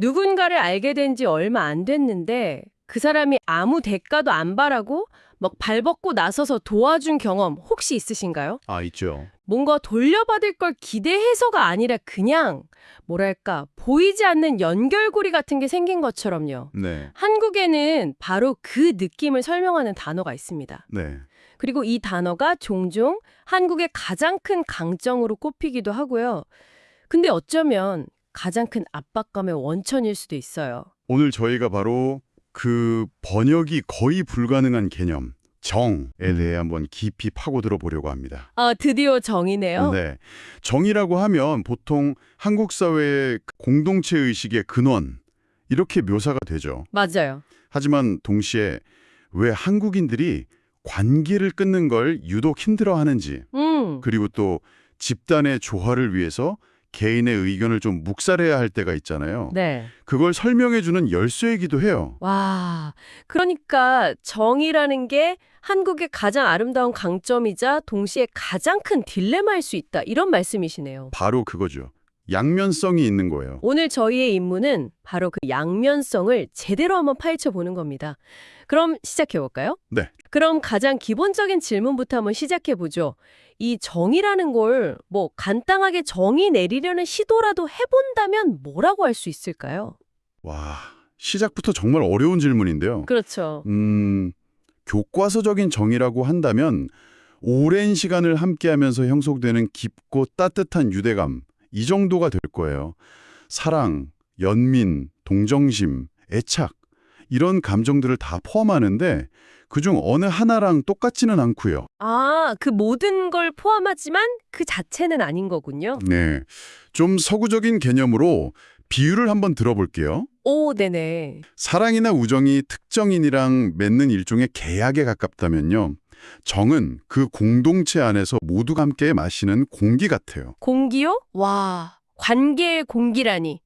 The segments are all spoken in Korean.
누군가를 알게 된 지 얼마 안 됐는데 그 사람이 아무 대가도 안 바라고 막 발벗고 나서서 도와준 경험 혹시 있으신가요? 아, 있죠. 뭔가 돌려받을 걸 기대해서가 아니라 그냥 뭐랄까 보이지 않는 연결고리 같은 게 생긴 것처럼요. 네. 한국에는 바로 그 느낌을 설명하는 단어가 있습니다. 네. 그리고 이 단어가 종종 한국의 가장 큰 강점으로 꼽히기도 하고요. 근데 어쩌면 가장 큰 압박감의 원천일 수도 있어요. 오늘 저희가 바로 그 번역이 거의 불가능한 개념, 정에 대해 한번 깊이 파고들어 보려고 합니다. 아, 드디어 정이네요. 네. 정이라고 하면 보통 한국 사회의 공동체 의식의 근원, 이렇게 묘사가 되죠. 맞아요. 하지만 동시에 왜 한국인들이 관계를 끊는 걸 유독 힘들어하는지, 그리고 또 집단의 조화를 위해서 개인의 의견을 좀 묵살해야 할 때가 있잖아요. 네. 그걸 설명해주는 열쇠이기도 해요. 와, 그러니까 정이라는 게 한국의 가장 아름다운 강점이자 동시에 가장 큰 딜레마일 수 있다. 이런 말씀이시네요. 바로 그거죠. 양면성이 있는 거예요. 오늘 저희의 임무는 바로 그 양면성을 제대로 한번 파헤쳐 보는 겁니다. 그럼 시작해 볼까요? 네. 그럼 가장 기본적인 질문부터 한번 시작해 보죠. 이 정의라는 걸 뭐 간단하게 정의 내리려는 시도라도 해본다면 뭐라고 할 수 있을까요? 와, 시작부터 정말 어려운 질문인데요. 그렇죠. 교과서적인 정의라고 한다면 오랜 시간을 함께하면서 형성되는 깊고 따뜻한 유대감, 이 정도가 될 거예요. 사랑, 연민, 동정심, 애착, 이런 감정들을 다 포함하는데 그중 어느 하나랑 똑같지는 않고요. 아, 그 모든 걸 포함하지만 그 자체는 아닌 거군요. 네, 좀 서구적인 개념으로 비유를 한번 들어볼게요. 오, 네네. 사랑이나 우정이 특정인이랑 맺는 일종의 계약에 가깝다면요. 정은 그 공동체 안에서 모두가 함께 마시는 공기 같아요. 공기요? 와, 관계의 공기라니.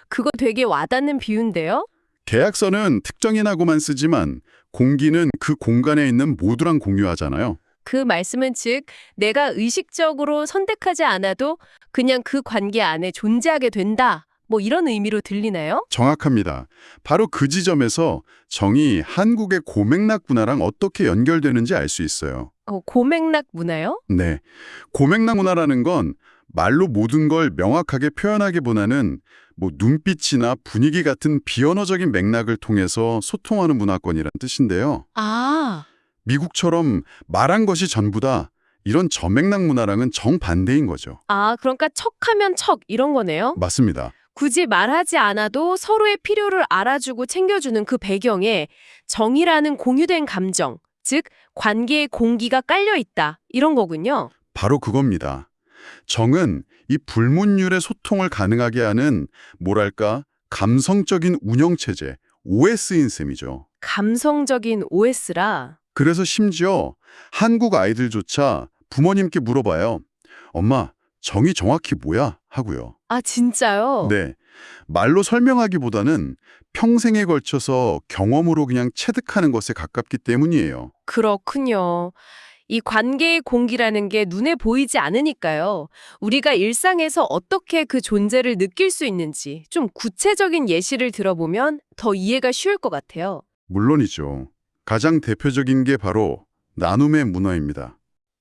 그거 되게 와닿는 비유인데요? 계약서는 특정인하고만 쓰지만 공기는 그 공간에 있는 모두랑 공유하잖아요. 그 말씀은 즉 내가 의식적으로 선택하지 않아도 그냥 그 관계 안에 존재하게 된다. 뭐 이런 의미로 들리나요? 정확합니다. 바로 그 지점에서 정이 한국의 고맥락 문화랑 어떻게 연결되는지 알 수 있어요. 고맥락 문화요? 네. 고맥락 문화라는 건 말로 모든 걸 명확하게 표현하기보다는 뭐 눈빛이나 분위기 같은 비언어적인 맥락을 통해서 소통하는 문화권이란 뜻인데요. 아, 미국처럼 말한 것이 전부다. 이런 저맥락 문화랑은 정반대인 거죠. 그러니까 척하면 척 이런 거네요? 맞습니다. 굳이 말하지 않아도 서로의 필요를 알아주고 챙겨주는 그 배경에 정이라는 공유된 감정, 즉 관계의 공기가 깔려 있다. 이런 거군요. 바로 그겁니다. 정은 이 불문율의 소통을 가능하게 하는 뭐랄까 감성적인 운영체제, OS인 셈이죠. 감성적인 OS라. 그래서 심지어 한국 아이들조차 부모님께 물어봐요. 엄마, 정이 정확히 뭐야? 하고요. 아, 진짜요? 네. 말로 설명하기보다는 평생에 걸쳐서 경험으로 그냥 체득하는 것에 가깝기 때문이에요. 그렇군요. 이 관계의 공기라는 게 눈에 보이지 않으니까요. 우리가 일상에서 어떻게 그 존재를 느낄 수 있는지 좀 구체적인 예시를 들어보면 더 이해가 쉬울 것 같아요. 물론이죠. 가장 대표적인 게 바로 나눔의 문화입니다.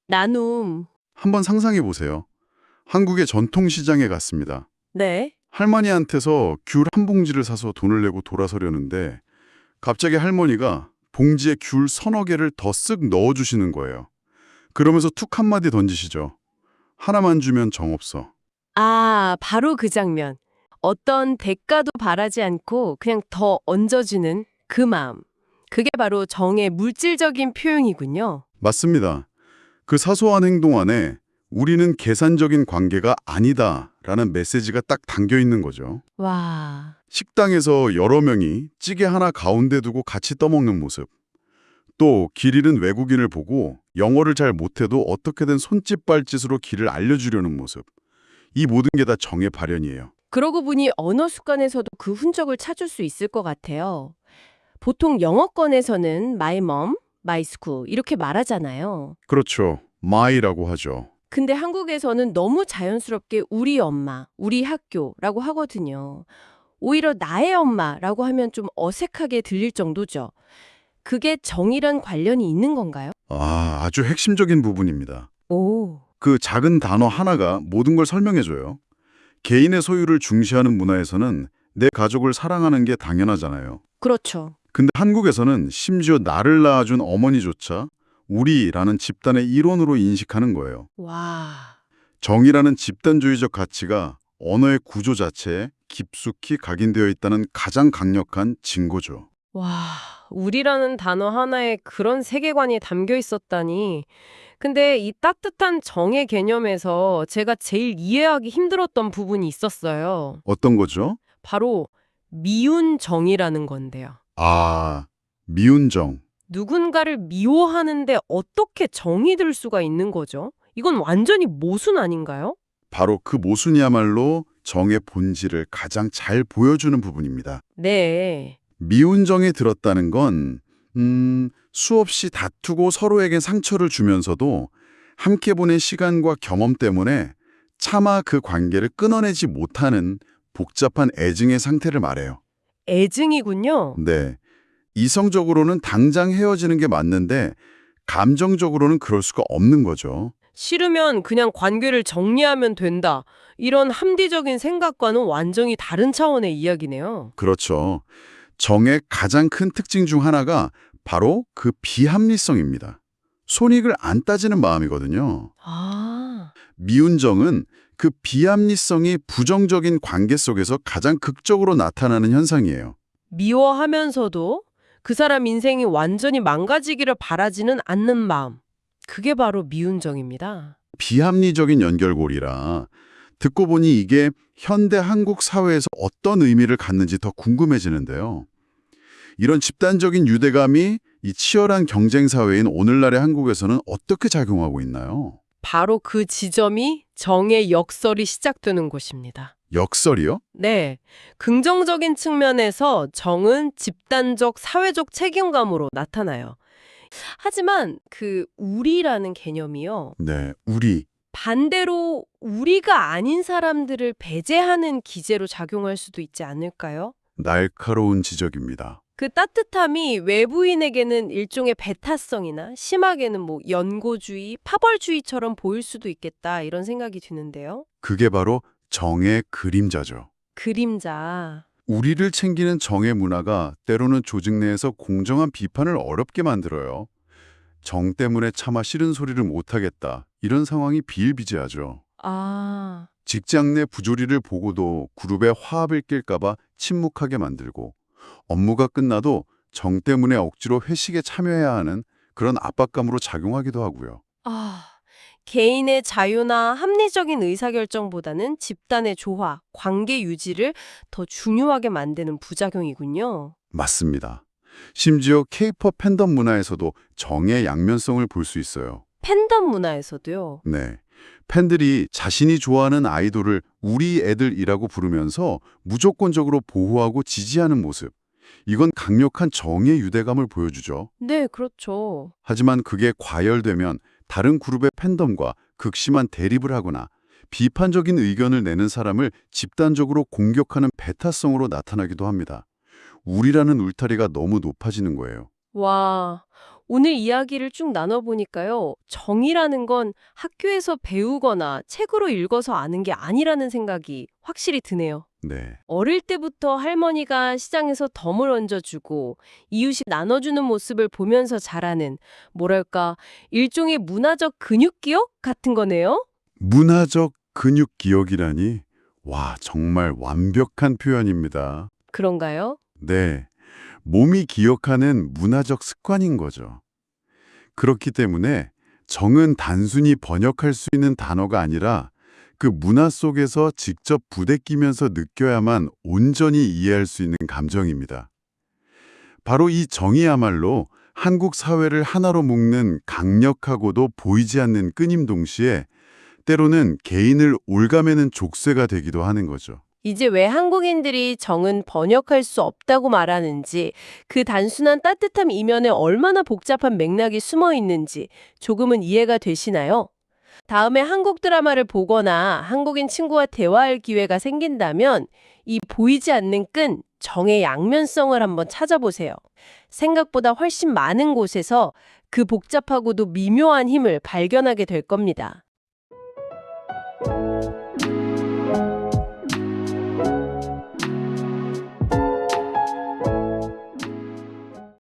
나눔. 한번 상상해 보세요. 한국의 전통시장에 갔습니다. 네. 할머니한테서 귤 한 봉지를 사서 돈을 내고 돌아서려는데 갑자기 할머니가 봉지에 귤 서너 개를 더 쓱 넣어주시는 거예요. 그러면서 툭 한마디 던지시죠. 하나만 주면 정없어. 아, 바로 그 장면. 어떤 대가도 바라지 않고 그냥 더 얹어주는 그 마음. 그게 바로 정의 물질적인 표현이군요. 맞습니다. 그 사소한 행동 안에 우리는 계산적인 관계가 아니다라는 메시지가 딱 담겨 있는 거죠. 와. 식당에서 여러 명이 찌개 하나 가운데 두고 같이 떠먹는 모습. 또 길 잃은 외국인을 보고 영어를 잘 못해도 어떻게든 손짓 발짓으로 길을 알려주려는 모습. 이 모든 게 다 정의 발현이에요. 그러고 보니 언어 습관에서도 그 흔적을 찾을 수 있을 것 같아요. 보통 영어권에서는 my mom, my school 이렇게 말하잖아요. 그렇죠. my라고 하죠. 근데 한국에서는 너무 자연스럽게 우리 엄마, 우리 학교라고 하거든요. 오히려 나의 엄마라고 하면 좀 어색하게 들릴 정도죠. 그게 정이랑 관련이 있는 건가요? 아주 핵심적인 부분입니다. 오, 그 작은 단어 하나가 모든 걸 설명해줘요. 개인의 소유를 중시하는 문화에서는 내 가족을 사랑하는 게 당연하잖아요. 그렇죠. 근데 한국에서는 심지어 나를 낳아준 어머니조차 우리라는 집단의 일원으로 인식하는 거예요. 와, 정이라는 집단주의적 가치가 언어의 구조 자체에 깊숙이 각인되어 있다는 가장 강력한 증거죠. 와, 우리라는 단어 하나에 그런 세계관이 담겨 있었다니. 근데 이 따뜻한 정의 개념에서 제가 제일 이해하기 힘들었던 부분이 있었어요. 어떤 거죠? 바로 미운 정이라는 건데요. 미운 정. 누군가를 미워하는데 어떻게 정이 들 수가 있는 거죠? 이건 완전히 모순 아닌가요? 바로 그 모순이야말로 정의 본질을 가장 잘 보여주는 부분입니다. 네. 미운 정이 들었다는 건 수없이 다투고 서로에게 상처를 주면서도 함께 보낸 시간과 경험 때문에 차마 그 관계를 끊어내지 못하는 복잡한 애증의 상태를 말해요. 애증이군요. 네. 이성적으로는 당장 헤어지는 게 맞는데 감정적으로는 그럴 수가 없는 거죠. 싫으면 그냥 관계를 정리하면 된다. 이런 합리적인 생각과는 완전히 다른 차원의 이야기네요. 그렇죠. 정의 가장 큰 특징 중 하나가 바로 그 비합리성입니다. 손익을 안 따지는 마음이거든요. 아, 미운 정은 그 비합리성이 부정적인 관계 속에서 가장 극적으로 나타나는 현상이에요. 미워하면서도 그 사람 인생이 완전히 망가지기를 바라지는 않는 마음. 그게 바로 미운 정입니다. 비합리적인 연결고리라 듣고 보니 이게 현대 한국 사회에서 어떤 의미를 갖는지 더 궁금해지는데요. 이런 집단적인 유대감이 이 치열한 경쟁 사회인 오늘날의 한국에서는 어떻게 작용하고 있나요? 바로 그 지점이 정의 역설이 시작되는 곳입니다. 역설이요? 네. 긍정적인 측면에서 정은 집단적, 사회적 책임감으로 나타나요. 하지만 그 우리라는 개념이요. 네, 우리. 반대로 우리가 아닌 사람들을 배제하는 기제로 작용할 수도 있지 않을까요? 날카로운 지적입니다. 그 따뜻함이 외부인에게는 일종의 배타성이나 심하게는 뭐 연고주의, 파벌주의처럼 보일 수도 있겠다 이런 생각이 드는데요. 그게 바로 정의 그림자죠. 그림자. 우리를 챙기는 정의 문화가 때로는 조직 내에서 공정한 비판을 어렵게 만들어요. 정 때문에 차마 싫은 소리를 못하겠다. 이런 상황이 비일비재하죠. 아, 직장 내 부조리를 보고도 그룹의 화합을 낄까 봐 침묵하게 만들고 업무가 끝나도 정 때문에 억지로 회식에 참여해야 하는 그런 압박감으로 작용하기도 하고요. 개인의 자유나 합리적인 의사결정보다는 집단의 조화, 관계 유지를 더 중요하게 만드는 부작용이군요. 맞습니다. 심지어 케이팝 팬덤 문화에서도 정의 양면성을 볼 수 있어요. 팬덤 문화에서도요. 네. 팬들이 자신이 좋아하는 아이돌을 우리 애들이라고 부르면서 무조건적으로 보호하고 지지하는 모습. 이건 강력한 정의 유대감을 보여주죠. 네, 그렇죠. 하지만 그게 과열되면 다른 그룹의 팬덤과 극심한 대립을 하거나 비판적인 의견을 내는 사람을 집단적으로 공격하는 배타성으로 나타나기도 합니다. 우리라는 울타리가 너무 높아지는 거예요. 와, 오늘 이야기를 쭉 나눠보니까요. 정의라는 건 학교에서 배우거나 책으로 읽어서 아는 게 아니라는 생각이 확실히 드네요. 네. 어릴 때부터 할머니가 시장에서 덤을 얹어주고 이웃이 나눠주는 모습을 보면서 자라는 뭐랄까 일종의 문화적 근육기억 같은 거네요. 문화적 근육 기억이라니, 와, 정말 완벽한 표현입니다. 그런가요? 네. 몸이 기억하는 문화적 습관인 거죠. 그렇기 때문에 정은 단순히 번역할 수 있는 단어가 아니라 그 문화 속에서 직접 부대끼면서 느껴야만 온전히 이해할 수 있는 감정입니다. 바로 이 정이야말로 한국 사회를 하나로 묶는 강력하고도 보이지 않는 끈임 동시에 때로는 개인을 올가매는 족쇄가 되기도 하는 거죠. 이제 왜 한국인들이 정은 번역할 수 없다고 말하는지, 그 단순한 따뜻함 이면에 얼마나 복잡한 맥락이 숨어 있는지 조금은 이해가 되시나요? 다음에 한국 드라마를 보거나 한국인 친구와 대화할 기회가 생긴다면 이 보이지 않는 끈, 정의 양면성을 한번 찾아보세요. 생각보다 훨씬 많은 곳에서 그 복잡하고도 미묘한 힘을 발견하게 될 겁니다.